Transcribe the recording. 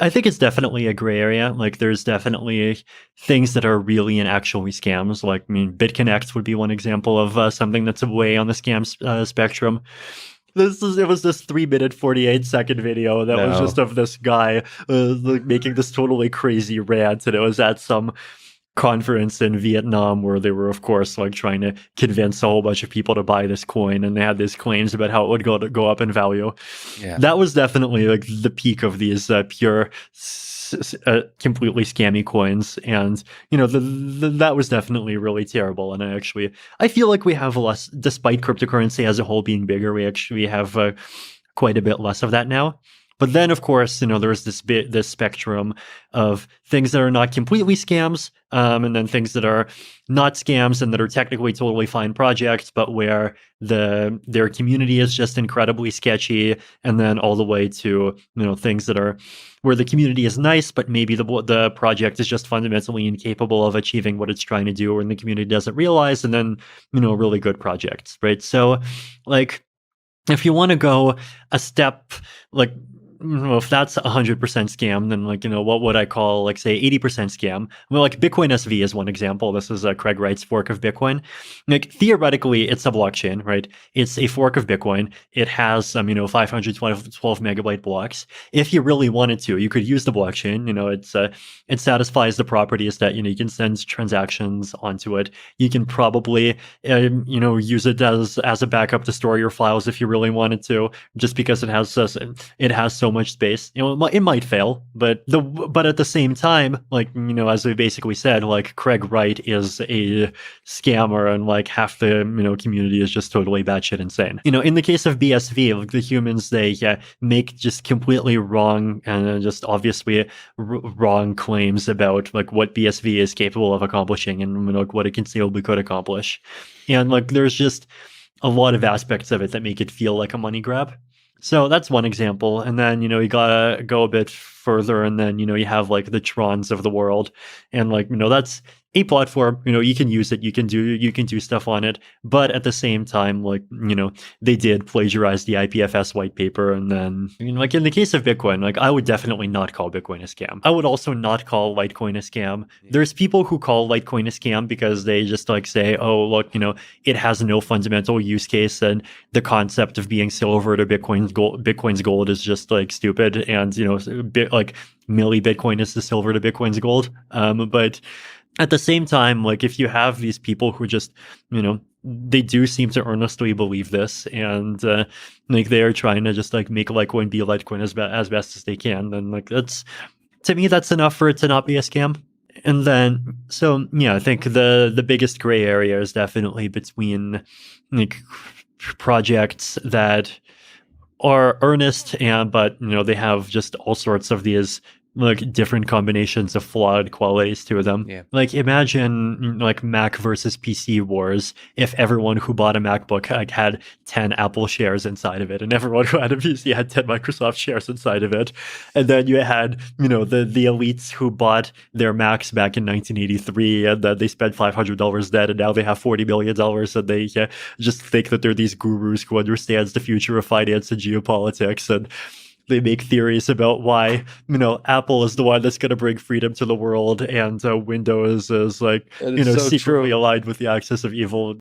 I think it's definitely a gray area. Like, there's definitely things that are really and actually scams. Like, I mean, BitConnect would be one example of something that's way on the spectrum. It was this 3 minute 48-second video that was just No. of this guy like making this totally crazy rant, and it was at some conference in Vietnam where they were, of course, like trying to convince a whole bunch of people to buy this coin, and they had these claims about how it would go up in value. Yeah. That was definitely like the peak of these pure, completely scammy coins, and that was definitely really terrible. And I feel like we have less, despite cryptocurrency as a whole being bigger, we actually have quite a bit less of that now. But then, of course, there's this spectrum of things that are not completely scams, and then things that are not scams and that are technically totally fine projects, but where their community is just incredibly sketchy, and then all the way to things that are where the community is nice, but maybe the project is just fundamentally incapable of achieving what it's trying to do, and the community doesn't realize, and then really good projects, right? So, like, if you want to go a step, like, if that's 100% scam, then what would I call, like, say 80% scam? Well, like Bitcoin SV is one example. This is Craig Wright's fork of Bitcoin. Like, theoretically, it's a blockchain, right? It's a fork of Bitcoin. It has 512 megabyte blocks. If you really wanted to, you could use the blockchain. It satisfies the properties that you can send transactions onto it. You can probably use it as a backup to store your files if you really wanted to, just because it has so much space. It might fail, but at the same time, like, as we basically said, like, Craig Wright is a scammer, and like half the community is just totally batshit insane. In the case of BSV, like, the humans, they make just completely wrong and just obviously wrong claims about like what BSV is capable of accomplishing, and like what it conceivably could accomplish. And like, there's just a lot of aspects of it that make it feel like a money grab. So that's one example. And then, you gotta go a bit further, and then, you have like the Trons of the world. And like, that's a platform, you can use it, you can do stuff on it. But at the same time, like, they did plagiarize the IPFS white paper. And then, like, in the case of Bitcoin, like, I would definitely not call Bitcoin a scam. I would also not call Litecoin a scam. There's people who call Litecoin a scam because they just like say, oh, look, it has no fundamental use case, and the concept of being silver to Bitcoin's gold is just like stupid, and like milli Bitcoin is the silver to Bitcoin's gold. But at the same time, like, if you have these people who just they do seem to earnestly believe this, and like, they are trying to just like make Litecoin be Litecoin as best as they can, then like, to me, that's enough for it to not be a scam. And then, so yeah, I think the biggest gray area is definitely between like projects that are earnest, but they have just all sorts of these like different combinations of flawed qualities to them. Yeah. Like, imagine like Mac versus PC wars if everyone who bought a MacBook like had 10 Apple shares inside of it, and everyone who had a PC had 10 Microsoft shares inside of it. And then you had the elites who bought their Macs back in 1983, and then they spent $500 dead, and now they have $40 million, and they just think that they're these gurus who understands the future of finance and geopolitics, and they make theories about why Apple is the one that's going to bring freedom to the world, and Windows is like That is so secretly true. aligned with the axis of evil.